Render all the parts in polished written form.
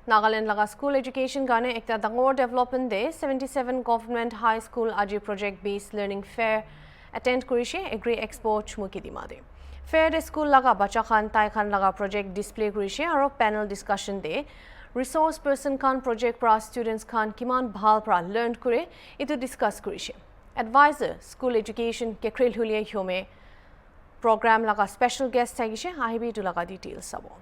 Nagaland laga school education gane ekta dangor development de 77 government high school aji project based learning fair attend kurishe agri expo chumuki dimade. Fair de school laga bacha khan tai khan laga project display kurishe aro panel discussion de resource person khan project pra students khan kiman bhal pra learn kure itu discuss kurishe. Advisor school education kekril hulie hyome program laga special guest thagishe ahibi tu laga details sabo.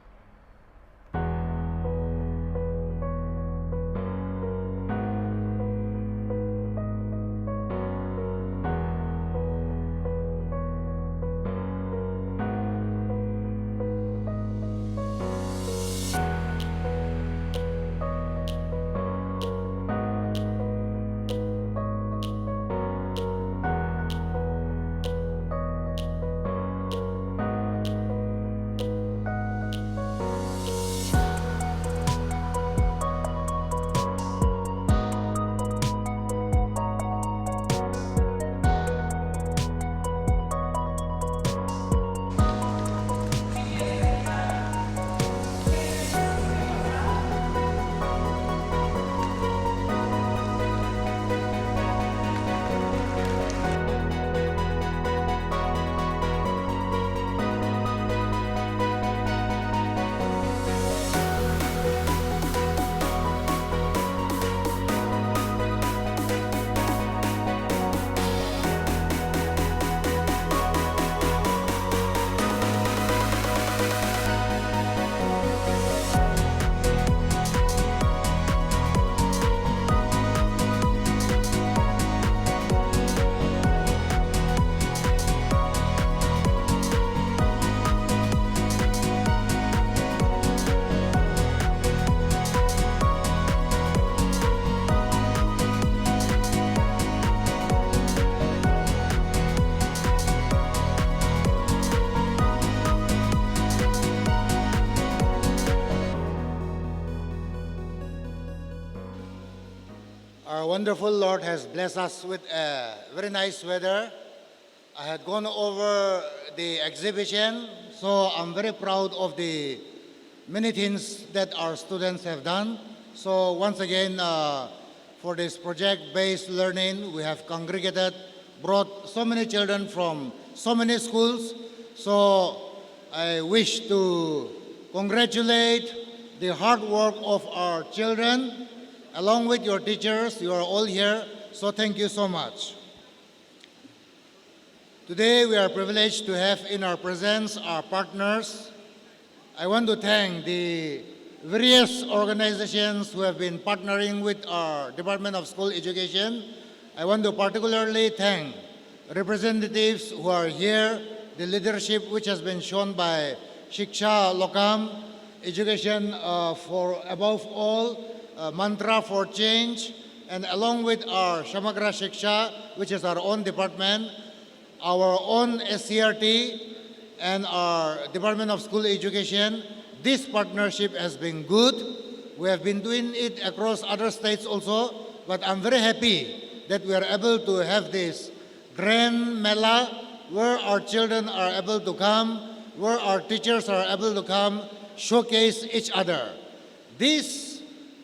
Our wonderful Lord has blessed us with a very nice weather. I had gone over the exhibition, so I'm very proud of the many things that our students have done. So once again, for this project-based learning, we have congregated, brought so many children from so many schools. So I wish to congratulate the hard work of our children. Along with your teachers, you are all here, so thank you so much. Today, we are privileged to have in our presence our partners. I want to thank the various organizations who have been partnering with our Department of School Education. I want to particularly thank representatives who are here, the leadership which has been shown by Shiksha Lokam, Education for above all, Mantra for Change, and along with our Shamagra Shiksha, which is our own department, our own SCRT, and our Department of School Education, this partnership has been good. We have been doing it across other states also, but I'm very happy that we are able to have this grand mela where our children are able to come, where our teachers are able to come, showcase each other. This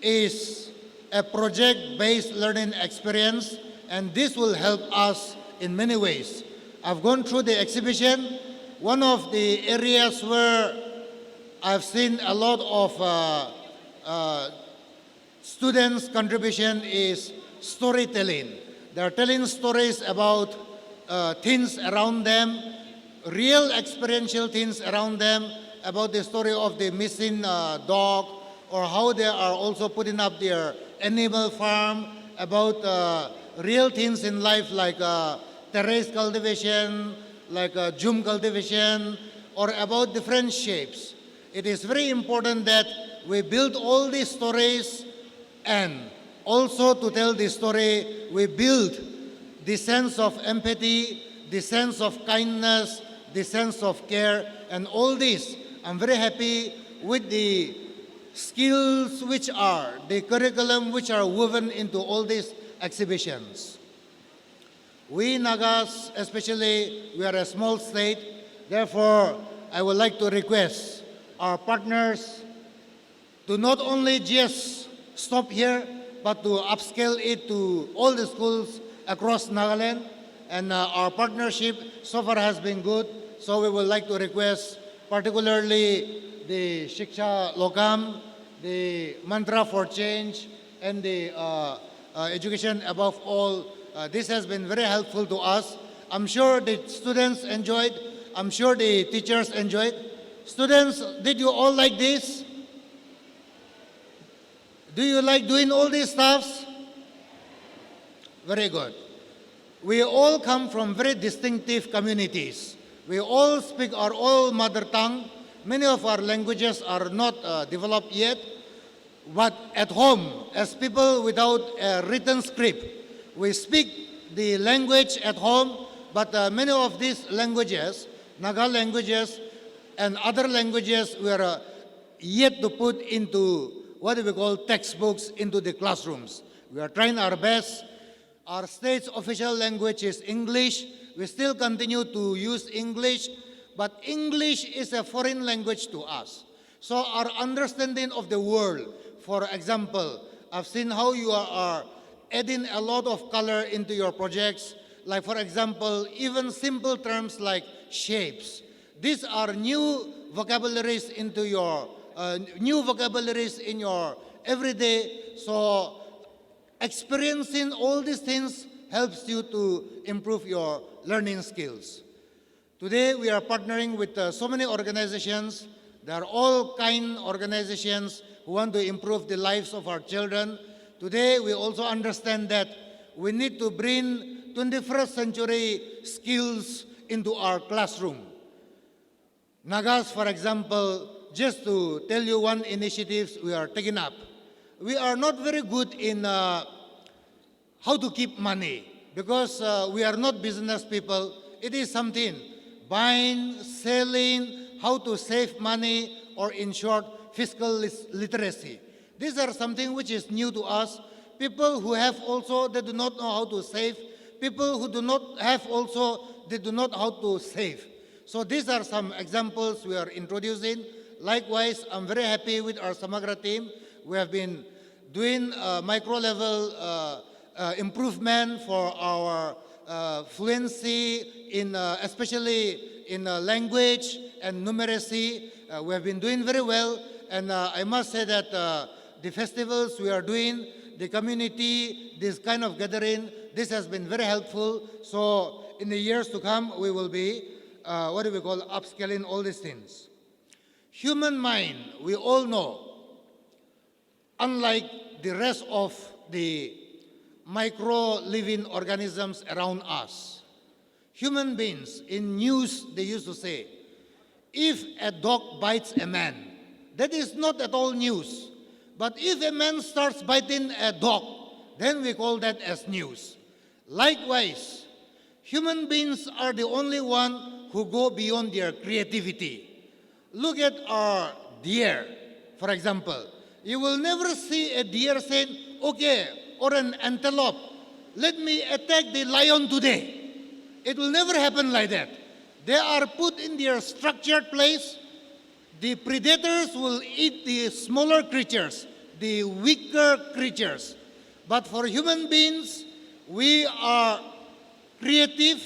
is a project-based learning experience, and this will help us in many ways. I've gone through the exhibition. One of the areas where I've seen a lot of students' contribution is storytelling. They're telling stories about things around them, real experiential things around them, about the story of the missing dog, or how they are also putting up their animal farm, about real things in life like terrace cultivation, like jum cultivation, or about different shapes. It is very important that we build all these stories, and also to tell the story, we build the sense of empathy, the sense of kindness, the sense of care, and all this. I'm very happy with the skills which are, the curriculum which are woven into all these exhibitions. We Nagas, especially, we are a small state. Therefore, I would like to request our partners to not only just stop here, but to upscale it to all the schools across Nagaland. And our partnership so far has been good. So we would like to request particularly the Shiksha Lokam, the Mantra for Change, and the education above all. This has been very helpful to us. I'm sure the students enjoyed. I'm sure the teachers enjoyed. Students, did you all like this? Do you like doing all these stuffs? Very good. We all come from very distinctive communities. We all speak our own mother tongue. Many of our languages are not developed yet. But at home, as people without a written script, we speak the language at home, but many of these languages, Naga languages and other languages, we are yet to put into what we call textbooks into the classrooms. We are trying our best. Our state's official language is English. We still continue to use English, but English is a foreign language to us. So our understanding of the world, for example, I've seen how you are adding a lot of color into your projects. Like, for example, even simple terms like shapes. These are new vocabularies into your new vocabularies in your everyday. So experiencing all these things helps you to improve your learning skills. Today, we are partnering with so many organizations. They are all kind organizations who want to improve the lives of our children. Today, we also understand that we need to bring 21st century skills into our classroom. Nagas, for example, just to tell you one initiative we are taking up. We are not very good in how to keep money because we are not business people. It is something, buying, selling, how to save money, or in short, fiscal literacy. These are something which is new to us. People who have also, they do not know how to save. People who do not have also, they do not know how to save. So these are some examples we are introducing. Likewise, I'm very happy with our Samagra team. We have been doing micro-level improvement for our fluency in, especially in language and numeracy. We have been doing very well, and I must say that the festivals we are doing, the community, this kind of gathering, this has been very helpful. So in the years to come, we will be, what do we call, upscaling all these things. Human mind, we all know, unlike the rest of the micro-living organisms around us, human beings, in news they used to say, if a dog bites a man, that is not at all news. But if a man starts biting a dog, then we call that as news. Likewise, human beings are the only one who go beyond their creativity. Look at our deer, for example. You will never see a deer saying, okay, or an antelope, let me attack the lion today. It will never happen like that. They are put in their structured place. The predators will eat the smaller creatures, the weaker creatures. But for human beings, we are creative.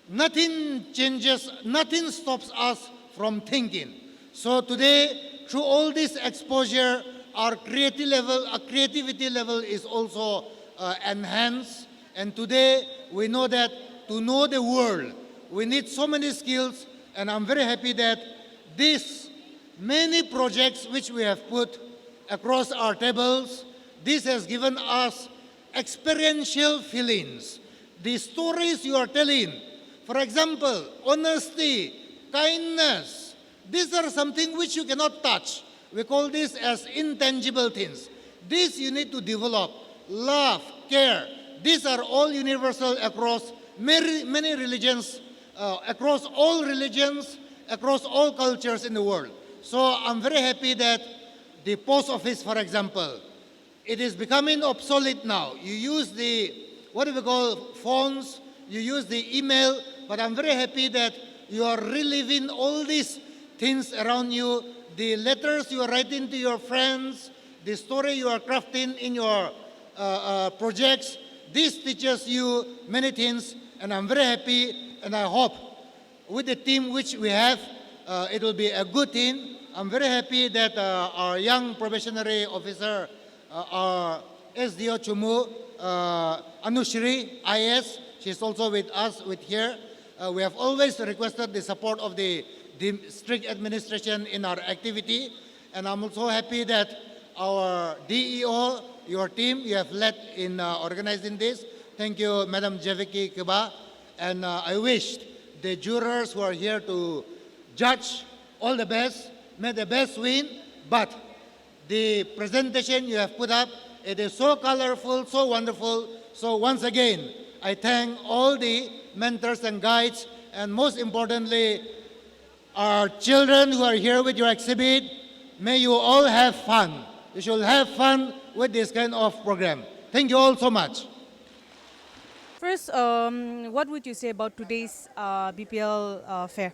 Nothing changes, nothing stops us from thinking. So today, through all this exposure, our creativity level is also enhanced. And today, we know that to know the world, we need so many skills, and I'm very happy that these many projects which we have put across our tables, this has given us experiential feelings. The stories you are telling, for example, honesty, kindness, these are something which you cannot touch. We call this as intangible things. This you need to develop. Love, care, these are all universal across many religions, across all religions, across all cultures in the world. So I'm very happy that the post office, for example, it is becoming obsolete now. You use the, what do we call, phones, you use the email, but I'm very happy that you are reliving all these things around you, the letters you are writing to your friends, the story you are crafting in your projects. This teaches you many things, and I'm very happy, and I hope with the team which we have, it will be a good team. I'm very happy that our young probationary officer, our SDO Chumu, Anushri IS, she's also with us here. We have always requested the support of the district administration in our activity, and I'm also happy that our DEO, your team, you have led in organizing this. Thank you, Madam Javiki Kiba, and I wish the jurors who are here to judge all the best, may the best win, but the presentation you have put up, it is so colorful, so wonderful. So once again, I thank all the mentors and guides, and most importantly, our children who are here with your exhibit. May you all have fun. You should have fun with this kind of program. Thank you all so much. First, what would you say about today's BPL fair?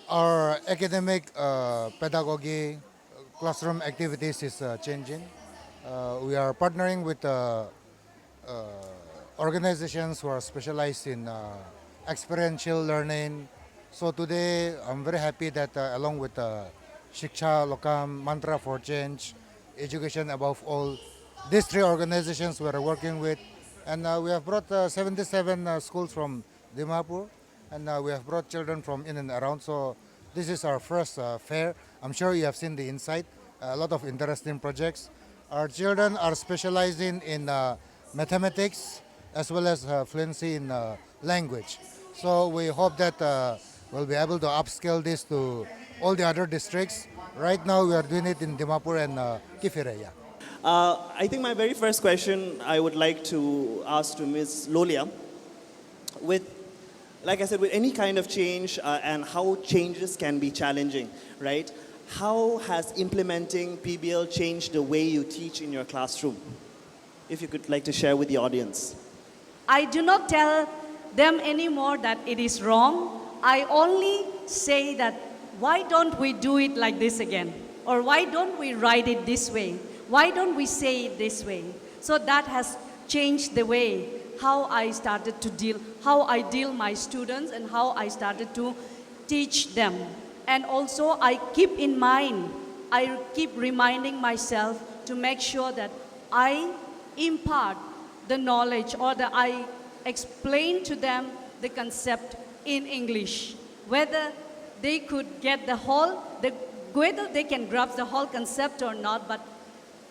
Our academic pedagogy, classroom activities is changing. We are partnering with organizations who are specialized in experiential learning. So today, I'm very happy that along with Shiksha Lokam, Mantra for Change, Education Above All, these three organizations we are working with, and we have brought 77 schools from Dimapur, and we have brought children from in and around. So this is our first fair. I'm sure you have seen the inside, a lot of interesting projects. Our children are specializing in mathematics as well as fluency in language. So we hope that we'll be able to upscale this to all the other districts. Right now we are doing it in Dimapur and Kifire. Yeah. I think my very first question I would like to ask to Ms. Lolia, like I said, with any kind of change and how changes can be challenging, right? How has implementing PBL changed the way you teach in your classroom? If you could like to share with the audience. I do not tell them anymore that it is wrong. I only say that why don't we do it like this again? Or why don't we write it this way? Why don't we say it this way? So that has changed the way how I started to deal, how I deal my students and how I started to teach them. And also I keep in mind, I keep reminding myself to make sure that I impart the knowledge or that I explain to them the concept in English. Whether they could get whether they can grasp the whole concept or not, but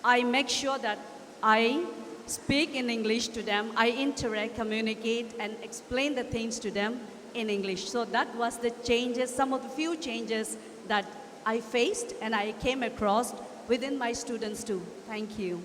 I make sure that I speak in English to them, I interact, communicate, and explain the things to them in English. So that was the changes, some of the few changes that I faced and I came across within my students too. Thank you.